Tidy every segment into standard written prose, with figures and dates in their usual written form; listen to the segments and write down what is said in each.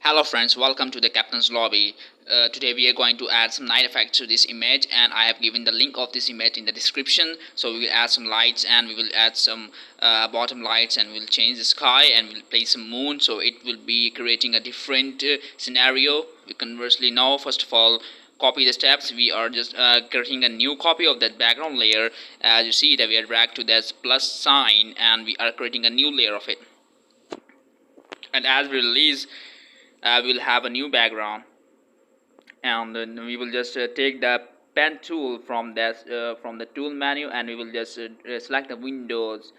Hello friends, welcome to the Captain's Lobby. Today we are going to add some night effects to this image, and I have given the link of this image in the description. So we will add some lights, and we will add some bottom lights, and we'll change the sky, and we'll place some moon, so it will be creating a different scenario. We conversely now, first of all, copy the steps. We are just creating a new copy of that background layer. As you see that we are dragged to that plus sign, and we are creating a new layer of it. And as we release, we'll have a new background, and then we will just take the pen tool from the tool menu, and we will just select the windows.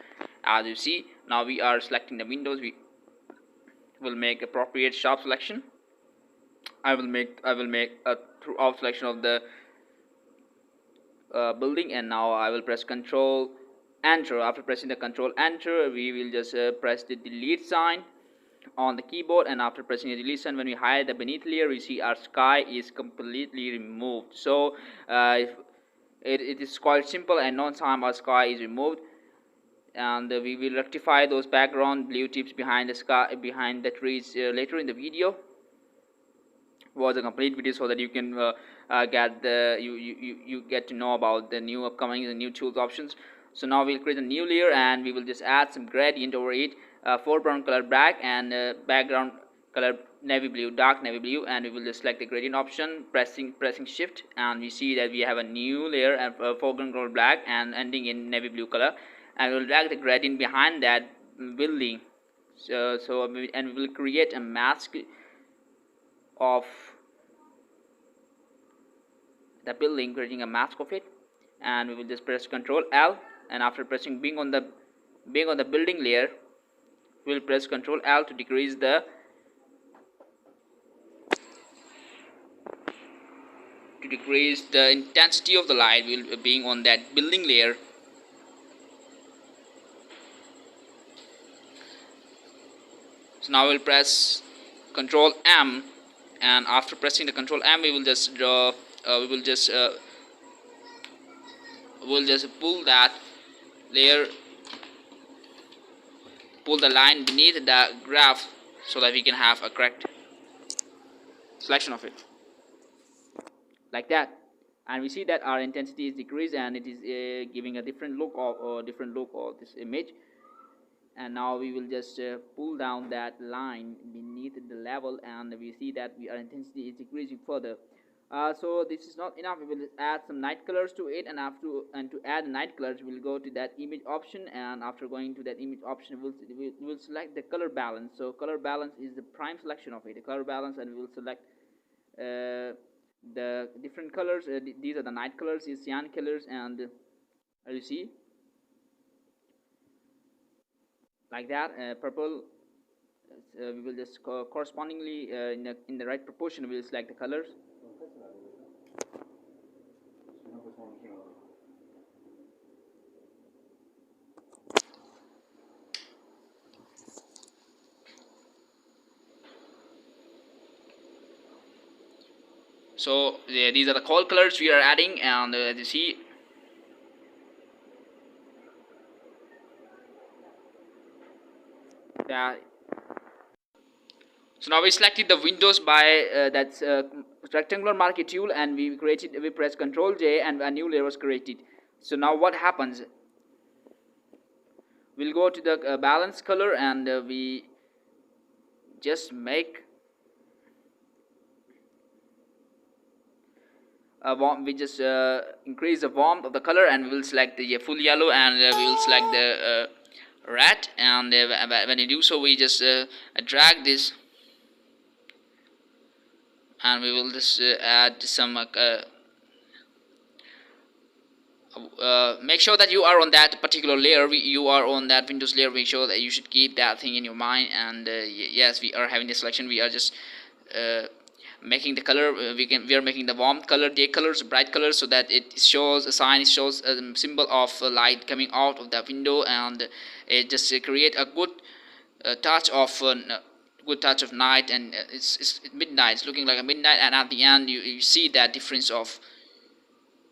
As you see, now we are selecting the windows. We will make appropriate sharp selection. I will make a throughout selection of the building, and now I will press Control Enter. After pressing the Control Enter, we will just press the delete sign on the keyboard, and after pressing the delete sign, when we hide the beneath layer, we see our sky is completely removed. So it is quite simple, and no time our sky is removed, and we will rectify those background blue tips behind the sky, behind the trees, later in the video. Was a complete video, so that you can get the you get to know about the new upcoming, the new tools options. So now we'll create a new layer, and we will just add some gradient over it, foreground color black, and background color navy blue, dark navy blue, and we will just select the gradient option, pressing shift, and we see that we have a new layer, and foreground color black and ending in navy blue color, and we will drag the gradient behind that building. And we will create a mask of the building, creating a mask of it, and we will just press Ctrl L, and after pressing being on the building layer, we will press Ctrl L to decrease the intensity of the light will being on that building layer. So now we'll press Ctrl M, and after pressing the Ctrl M, we will just draw we'll just pull that layer, pull the line beneath the graph, so that we can have a correct selection of it, like that. And we see that our intensity is decreased, and it is giving a different look of this image. And now we will just pull down that line beneath the level, and we see that our intensity is decreasing further. So this is not enough. We will add some night colors to it, and to add night colors, we'll go to that image option, and after going to that image option, we'll select the color balance. So color balance is the prime selection of it, the color balance, and we will select the different colors. These are the night colors, is cyan colors, and as you see, like that, purple. We will just correspondingly in the right proportion, we will select the colors. So these are the cold colors we are adding, and as you see, so now we selected the windows by that's rectangular marquee tool, and we press Ctrl J, and a new layer was created. So now what happens, we'll go to the balance color, and we just make we just increase the warmth of the color, and we will select the full yellow, and we will select the red, and when you do so, we just drag this, and we will just add some make sure that you are on that particular layer. You are on that Windows layer. Make sure that you should keep that thing in your mind. And yes, we are having the selection. We are just making the color. We are making the warm color, day colors, bright colors, so that it shows a sign. It shows a symbol of light coming out of the window, and it just create a good touch of night, and it's midnight. It's looking like a midnight, and at the end you see that difference of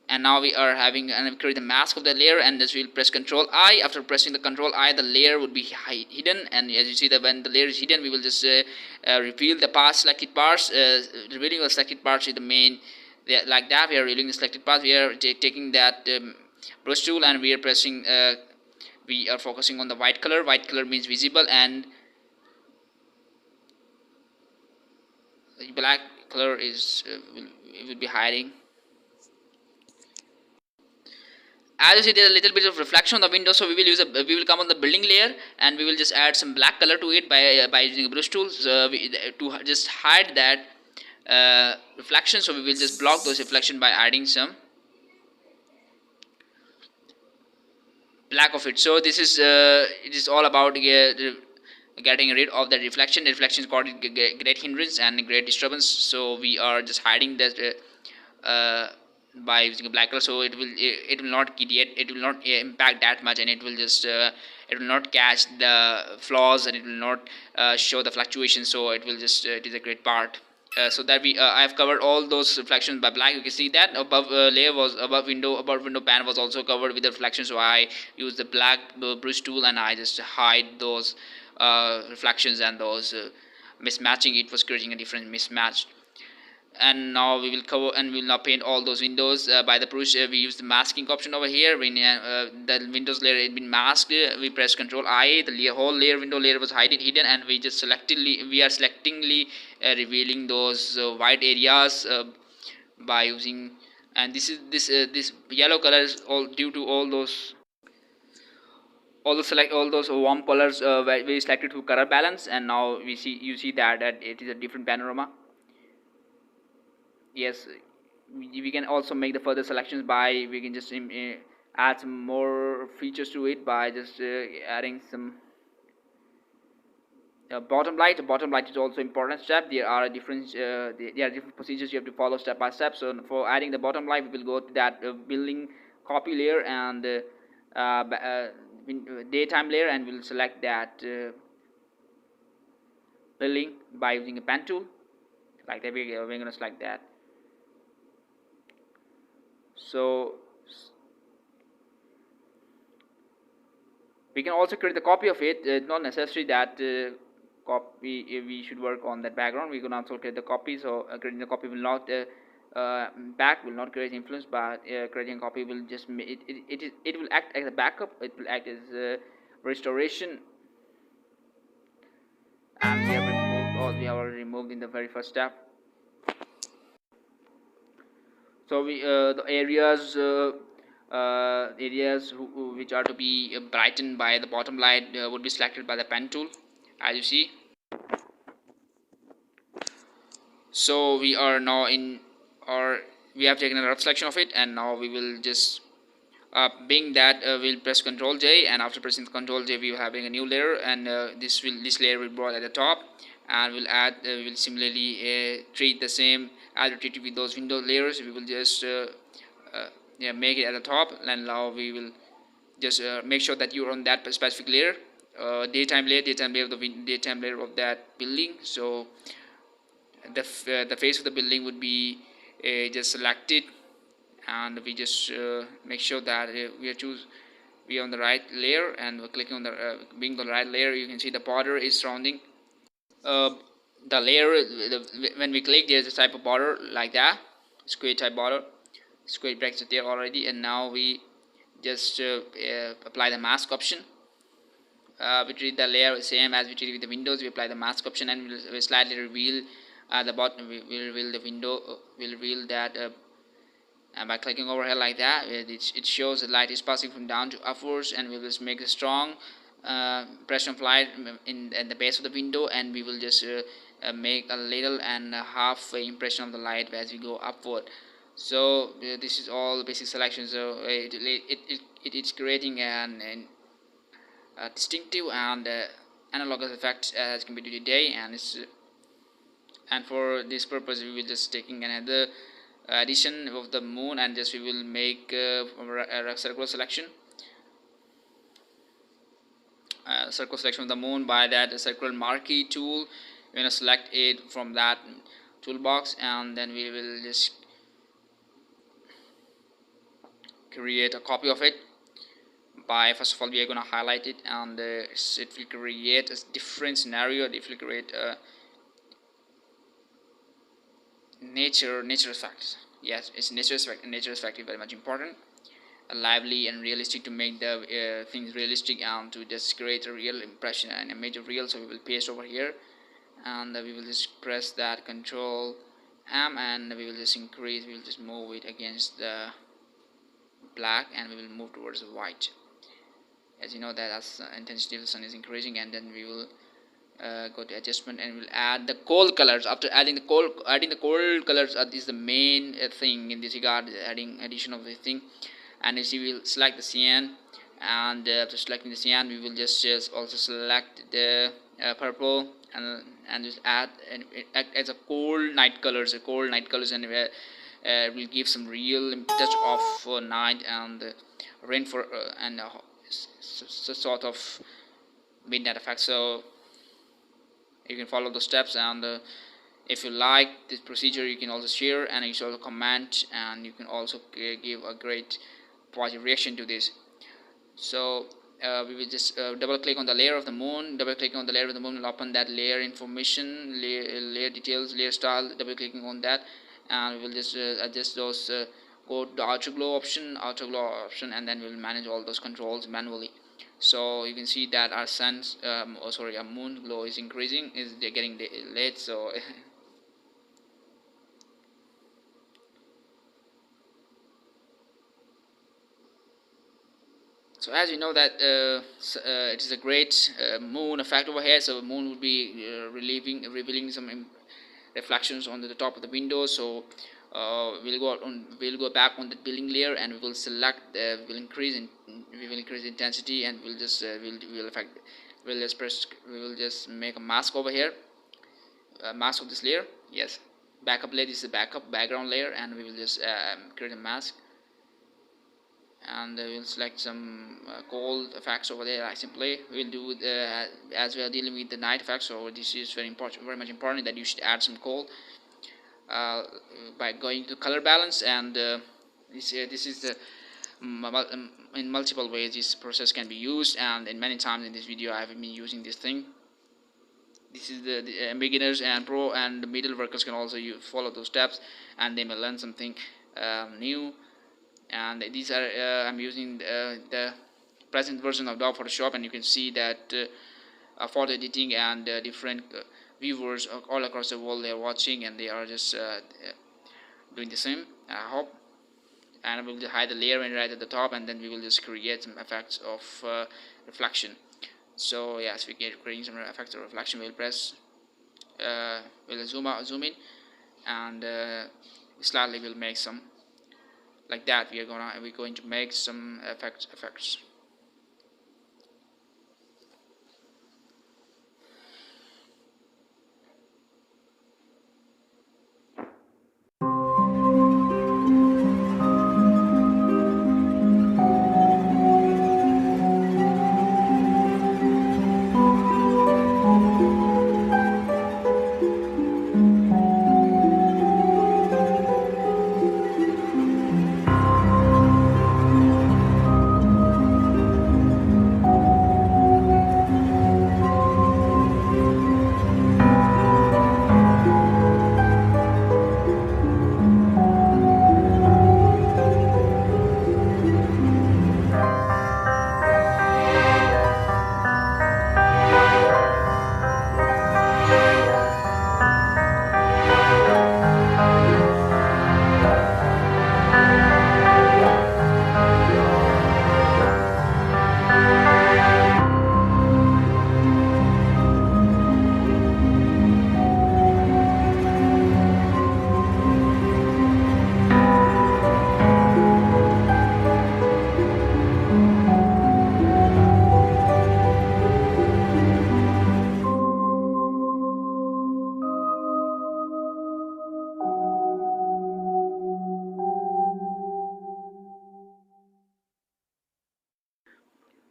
and now we are having and create the mask of the layer, and this will press Control I. After pressing the Control I, the layer would be hidden, and as you see that when the layer is hidden, we will just reveal the past selected parts. Revealing the selected parts is the main, like that we are revealing the selected parts. We are taking that brush tool, and we are pressing we are focusing on the white color. White color means visible, and black color is it will be hiding. As you see, there's a little bit of reflection on the window, so we will come on the building layer, and we will just add some black color to it by using a brush tool, so to just hide that reflection. So we will just block those reflection by adding some black of it. So this is it is all about getting rid of the reflection. The reflection is called great hindrance and great disturbance, so we are just hiding that by using a black color, so it will not create, it will not impact that much, and it will just it will not catch the flaws, and it will not show the fluctuations. So it will just it is a great part. So that we I have covered all those reflections by black. You can see that above layer was above window pane was also covered with the reflection, so I use the black brush tool, and I just hide those reflections and those mismatching. It was creating a different mismatch. And now we will cover, and we will now paint all those windows by the brush. We use the masking option over here. When the windows layer had been masked, we press Control I. The whole window layer was hidden, and we just selectively revealing those white areas by using, and this yellow color is all due to all those warm colors we selected to color balance. And now you see that it is a different panorama. Yes, we can also make the further selections by, we can just add some more features to it by just adding some bottom light. Bottom light is also important step. There are different procedures you have to follow step by step. So for adding the bottom light, we will go to that building copy layer and daytime layer, and we'll select that building by using a pen tool, like that. We're going to select that. So we can also create the copy of it. It's not necessary that we should work on that background. We can also create the copy. So creating the copy will not back will not create influence, but creating a copy will just it will act as a backup. It will act as restoration. And we have removed, or we have already removed in the very first step. So we the areas which are to be brightened by the bottom light would be selected by the pen tool, as you see. So we are now in, or we have taken a rough selection of it, and now we will just being that we'll press Ctrl J, and after pressing Ctrl J we will having a new layer, and this layer will be brought at the top, and we'll add we will similarly treat the same as we treated with those window layers. We will just make it at the top, and now we will just make sure that you're on that specific layer, daytime layer of the daytime layer of that building. So the face of the building would be just selected, and we just make sure that we are on the right layer, and we're clicking on the being the right layer. You can see the border is surrounding the layer. When we click, there's a type of border like that, square type border, square brackets there already. And now we just apply the mask option. We treat the layer same as we treat with the windows. We apply the mask option, and we'll slightly reveal the bottom. We reveal the window, we'll reveal that, and by clicking over here like that, it shows the light is passing from down to upwards, and we will just make a strong impression of light in the base of the window, and we will just make a little and a half impression of the light as we go upward. So this is all basic selection. So it's creating an distinctive and analogous effect as compared to today, and for this purpose we will just taking another addition of the moon, and just we will make a circular selection of the moon by that circular marquee tool. We're going to select it from that toolbox, and then we will just create a copy of it by, first of all, we are going to highlight it, and it will create a different scenario. It will create a nature effect. Yes, it's nature effect is very much important, lively and realistic, to make the things realistic and to just create a real impression and image of real. So we will paste over here, and we will just press that Control M, and we will just increase, we will just move it against the black, and we will move towards the white. As you know that as intensity of the sun is increasing, and then we will go to adjustment, and we'll add the cold colors. After adding the cold colors, is the main thing in this regard, adding addition of this thing. And you see, we'll select the cyan, and after selecting the cyan, we will just also select the purple, and just add and act as a cold night colors, and will give some real touch of night and rain for and sort of midnight effect. So you can follow the steps, and if you like this procedure, you can also share, and you can also comment, and you can also give a great positive reaction to this. So we will just double click on the layer of the moon. Double clicking on the layer of the moon will open that layer information, layer details, layer style. Double clicking on that, and we will just adjust those, go to the outer glow option, and then we will manage all those controls manually. So you can see that our sun's our moon glow is increasing, is they're getting late. So so as you know that it is a great moon effect over here. So moon would be revealing some reflections on the top of the window. So we'll go back on the building layer, and we will select we will increase intensity, and we'll just we will just make a mask over here, mask of this layer. Yes, backup layer, this is the backup background layer, and we will just create a mask, and we'll select some cold effects over there. I simply we'll do as we are dealing with the night effects, so this is very much important that you should add some cold by going to color balance, and this is the in multiple ways this process can be used, and in many times in this video I have been using this thing. This is the beginners and pro and the middle workers can also follow those steps, and they may learn something new. And these are I'm using the present version of Adobe Photoshop, and you can see that photo editing and different viewers all across the world, they are watching, and they are just doing the same, I hope. And we will hide the layer right at the top, and then we will just create some effects of reflection. So yes, we get creating some effects of reflection. We'll press we'll zoom in, and slightly we'll make some like that. We're going to make some effects.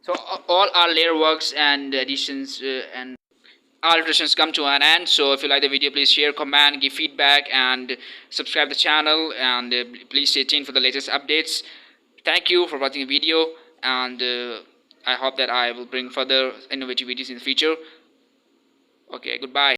So all our layer works and additions and alterations come to an end. So if you like the video, please share, comment, give feedback, and subscribe the channel, and please stay tuned for the latest updates. Thank you for watching the video, and I hope that I will bring further innovative videos in the future. Okay, goodbye.